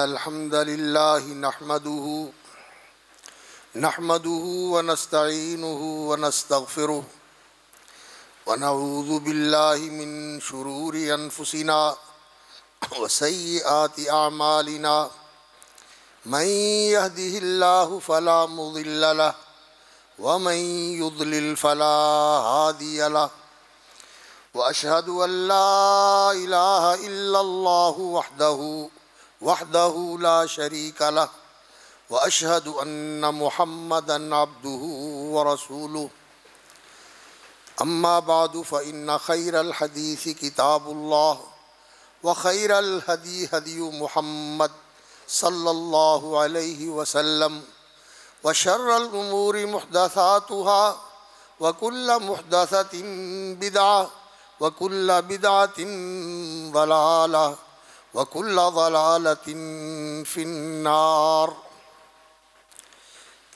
إن الحمد لله نحمده ونستعينه ونستغفره ونعوذ بالله من شرور أنفسنا وسيئات أعمالنا من يهده الله فلا مضل له ومن يضلل فلا هادي له وأشهد أن لا إله إلا الله وحده لا شريك له وأشهد أن محمدًا عبده ورسوله أما بعد فإن خير الحديث كتاب الله وخير الهدي هدي محمد صلى الله عليه وسلم وشر الأمور محدثاتها وكل محدثة بدعة وكل بدعة ضلالة وكل ضلالة في النار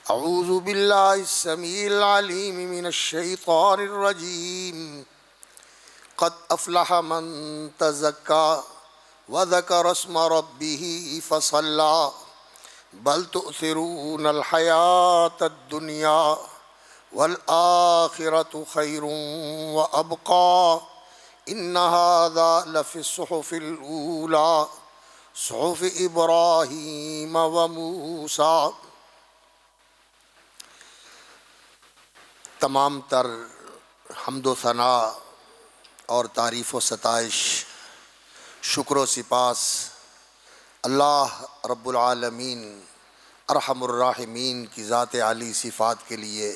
أعوذ بالله السميع العليم من الشيطان الرجيم قد أفلح من تزكى وذكر اسم ربه فصلى بل تؤثرون الحياة الدنيا والآخرة خير وأبقى إن هذا لفي الصحف الأولى صحف إبراهيم وموسى۔ تمام تر حمد و ثنا اور تعریف و ستائش، شکر و سپاس اللہ رب العالمین ارحم الراحمین کی ذات عالی صفات کے لیے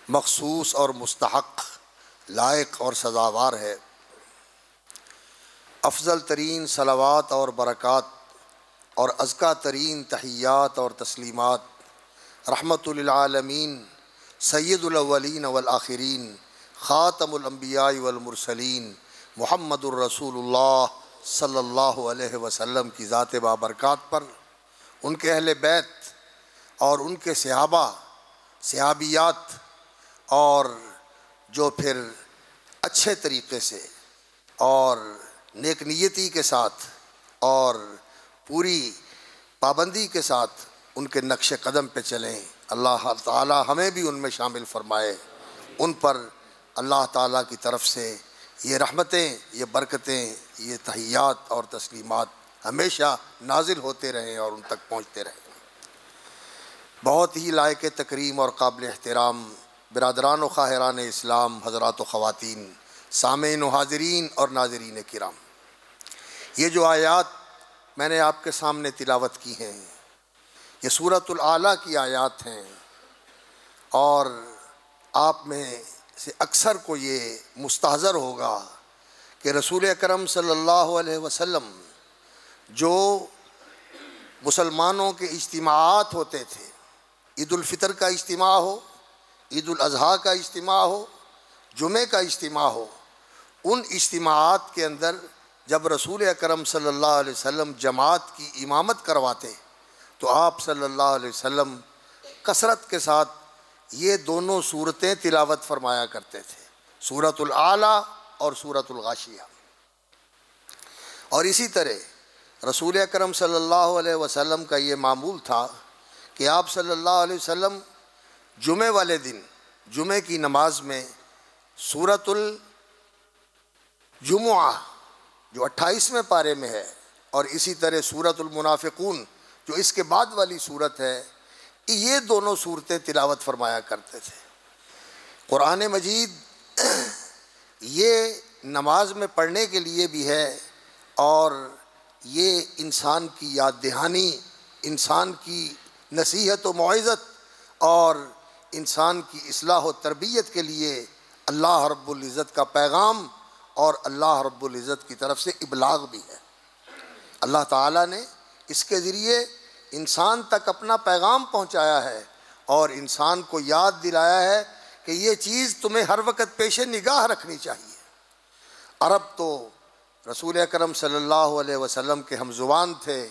مخصوص اور مستحق، لائق اور سزاوار ہے۔ افضل ترین صلوات اور برکات اور ازکیٰ ترین تحیات اور تسلیمات رحمت للعالمین سید الاولین والآخرین خاتم الانبیاء والمرسلین محمد الرسول اللہ صلی اللہ علیہ وسلم کی ذات بابرکات پر، ان کے اہل بیت اور ان کے صحابہ صحابیات، اور جو پھر اچھے طریقے سے اور نیک نیتی کے ساتھ اور پوری پابندی کے ساتھ ان کے نقش قدم پہ چلیں، اللہ تعالی ہمیں بھی ان میں شامل فرمائے۔ ان پر اللہ تعالیٰ کی طرف سے یہ رحمتیں، یہ برکتیں، یہ تحیات اور تسلیمات ہمیشہ نازل ہوتے رہیں اور ان تک پہنچتے رہیں۔ بہت ہی لائق تکریم اور قابل احترام برادران و خواہران اسلام، حضرات و خواتین، سامعین و حاضرین اور ناظرین کرام، یہ جو آیات میں نے آپ کے سامنے تلاوت کی ہیں یہ سورۃ الاعلیٰ کی آیات ہیں، اور آپ میں سے اکثر کو یہ مستحضر ہوگا کہ رسول اکرم صلی اللہ علیہ وسلم جو مسلمانوں کے اجتماعات ہوتے تھے، عید الفطر کا اجتماع ہو، عید الاضحیٰ کا اجتماع ہو، جمعہ کا اجتماع ہو، ان اجتماعات کے اندر جب رسول اکرم صلی اللہ علیہ وسلم جماعت کی امامت کرواتے تو آپ صلی اللہ علیہ وسلم کثرت کے ساتھ یہ دونوں صورتیں تلاوت فرمایا کرتے تھے، سورۃ الاعلیٰ اور سورۃ الغاشیہ۔ اور اسی طرح رسول اکرم صلی اللہ علیہ وسلم کا یہ معمول تھا کہ آپ صلی اللہ علیہ وسلم جمعہ والے دن جمعہ کی نماز میں سورۃ الجمعہ جو 28ویں پارے میں ہے، اور اسی طرح سورۃ المنافقون جو اس کے بعد والی صورت ہے، یہ دونوں صورتیں تلاوت فرمایا کرتے تھے۔ قرآن مجید یہ نماز میں پڑھنے کے لیے بھی ہے، اور یہ انسان کی یاد دہانی، انسان کی نصیحت و موعظت اور انسان کی اصلاح و تربیت کے لیے اللہ رب العزت کا پیغام اور اللہ رب العزت کی طرف سے ابلاغ بھی ہے۔ اللہ تعالیٰ نے اس کے ذریعے انسان تک اپنا پیغام پہنچایا ہے اور انسان کو یاد دلایا ہے کہ یہ چیز تمہیں ہر وقت پیش نگاہ رکھنی چاہیے۔ عرب تو رسول اکرم صلی اللہ علیہ وسلم کے ہم زبان تھے،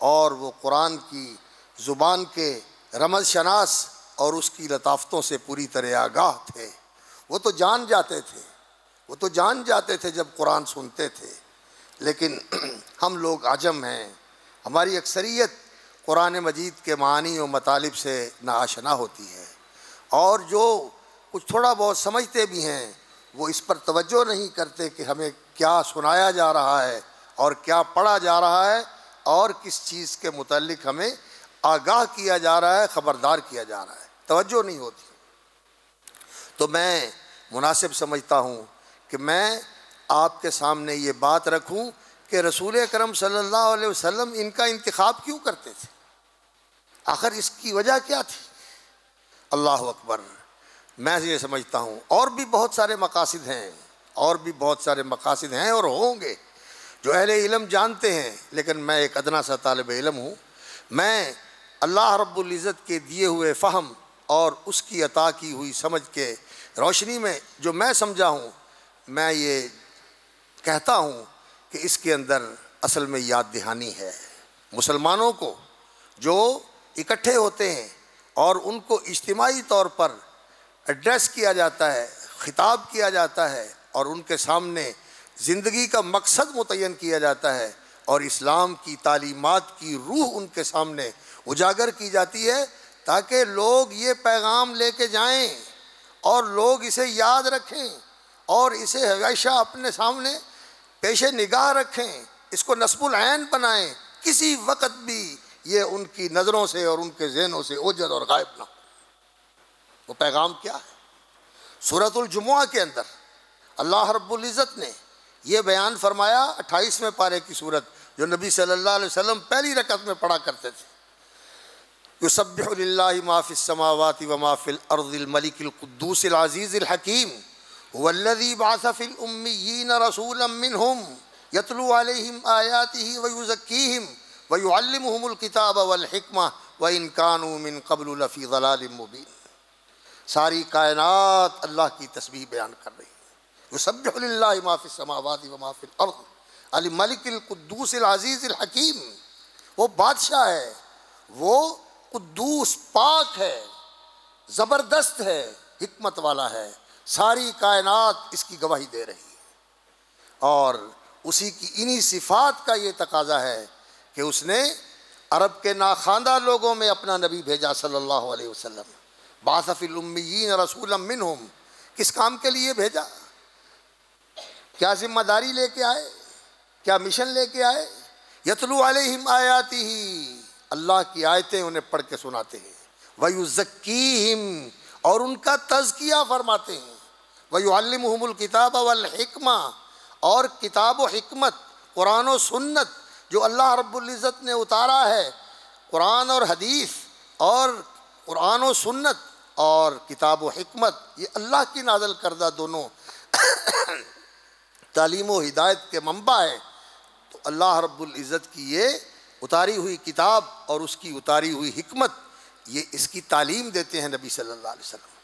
اور وہ قرآن کی زبان کے رمز شناس اور اس کی لطافتوں سے پوری طرح آگاہ تھے۔ وہ تو جان جاتے تھے جب قرآن سنتے تھے، لیکن ہم لوگ عجم ہیں، ہماری اکثریت قرآن مجید کے معانی و مطالب سے ناآشنا ہوتی ہے، اور جو کچھ تھوڑا بہت سمجھتے بھی ہیں وہ اس پر توجہ نہیں کرتے کہ ہمیں کیا سنایا جا رہا ہے اور کیا پڑھا جا رہا ہے اور کس چیز کے متعلق ہمیں آگاہ کیا جا رہا ہے، خبردار کیا جا رہا ہے، توجہ نہیں ہوتی۔ تو میں مناسب سمجھتا ہوں کہ میں آپ کے سامنے یہ بات رکھوں کہ رسول اکرم صلی اللہ علیہ وسلم ان کا انتخاب کیوں کرتے تھے، آخر اس کی وجہ کیا تھی؟ اللہ اکبر۔ میں یہ سمجھتا ہوں اور بھی بہت سارے مقاصد ہیں، اور بھی بہت سارے مقاصد ہیں اور ہوں گے جو اہل علم جانتے ہیں، لیکن میں ایک ادنا سا طالب علم ہوں۔ میں اللہ رب العزت کے دیے ہوئے فہم اور اس کی عطا کی ہوئی سمجھ کے روشنی میں جو میں سمجھا ہوں، میں یہ کہتا ہوں کہ اس کے اندر اصل میں یاد دہانی ہے مسلمانوں کو، جو اکٹھے ہوتے ہیں اور ان کو اجتماعی طور پر ایڈریس کیا جاتا ہے، خطاب کیا جاتا ہے، اور ان کے سامنے زندگی کا مقصد متعین کیا جاتا ہے، اور اسلام کی تعلیمات کی روح ان کے سامنے اجاگر کی جاتی ہے، تاکہ لوگ یہ پیغام لے کے جائیں اور لوگ اسے یاد رکھیں اور اسے ہمیشہ اپنے سامنے پیش نگاہ رکھیں، اس کو نصب العین بنائیں، کسی وقت بھی یہ ان کی نظروں سے اور ان کے ذہنوں سے اوجھل اور غائب نہ ہو۔ وہ پیغام کیا ہے؟ سورۃ الجمعہ کے اندر اللہ رب العزت نے یہ بیان فرمایا، 28ویں پارے کی سورت جو نبی صلی اللہ علیہ وسلم پہلی رکعت میں پڑھا کرتے تھے، یسبح للہ ما فی السماوات وما فی الارض الملک القدوس العزیز الحکیم هو الذی بعث فی الامیین رسولا منہم یتلو علیہم آیاتہ ویزکیہم ویعلمہم الکتاب والحکمہ وإن كانوا من قبل لفی ضلال مبین۔ ساری کائنات اللہ کی تسبیح بیان کر رہی ہے۔ یسبح للہ ما فی السماوات وما فی الارض الملک القدوس العزیز الحکیم، وہ بادشاہ ہے، وہ قدوس پاک ہے، زبردست ہے، حکمت والا ہے، ساری کائنات اس کی گواہی دے رہی ہے، اور اسی کی انہی صفات کا یہ تقاضا ہے کہ اس نے عرب کے ناخواندہ لوگوں میں اپنا نبی بھیجا صلی اللہ علیہ وسلم۔ بعث فی الامیین رسولا منہم، کس کام کے لیے بھیجا؟ کیا ذمہ داری لے کے آئے؟ کیا مشن لے کے آئے؟ یتلو علیہم آیاتہ، اللہ کی آیتیں انہیں پڑھ کے سناتے ہیں، ویزکیہم، اور ان کا تزکیہ فرماتے ہیں، ویعلمہم الکتاب والحکمہ، اور کتاب و حکمت، قرآن و سنت جو اللہ رب العزت نے اتارا ہے، قرآن اور حدیث اور قرآن و سنت اور کتاب و حکمت، یہ اللہ کی نازل کردہ دونوں تعلیم و ہدایت کے منبع ہے۔ تو اللہ رب العزت کی یہ اتاری ہوئی کتاب اور اس کی اتاری ہوئی حکمت، یہ اس کی تعلیم دیتے ہیں نبی صلی اللہ علیہ وسلم۔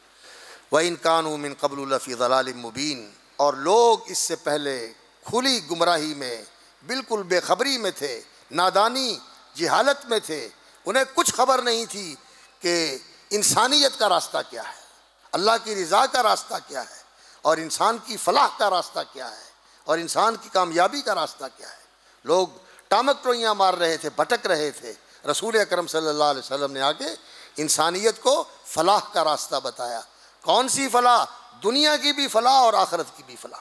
وَإِن كَانُوا مِن قَبْلُ لَفِي ضَلَالٍ مُبِينٍ، اور لوگ اس سے پہلے کھلی گمراہی میں، بالکل بے خبری میں تھے، نادانی جہالت میں تھے، انہیں کچھ خبر نہیں تھی کہ انسانیت کا راستہ کیا ہے، اللہ کی رضا کا راستہ کیا ہے، اور انسان کی فلاح کا راستہ کیا ہے، اور انسان کی کامیابی کا راستہ کیا ہے۔ لوگ ٹامک ٹوئیاں مار رہے تھے، بھٹک رہے تھے، رسول اکرم صلی اللہ علیہ وسلم نے آ کے انسانیت کو فلاح کا راستہ بتایا۔ کون سی فلاح؟ دنیا کی بھی فلاح اور آخرت کی بھی فلاح۔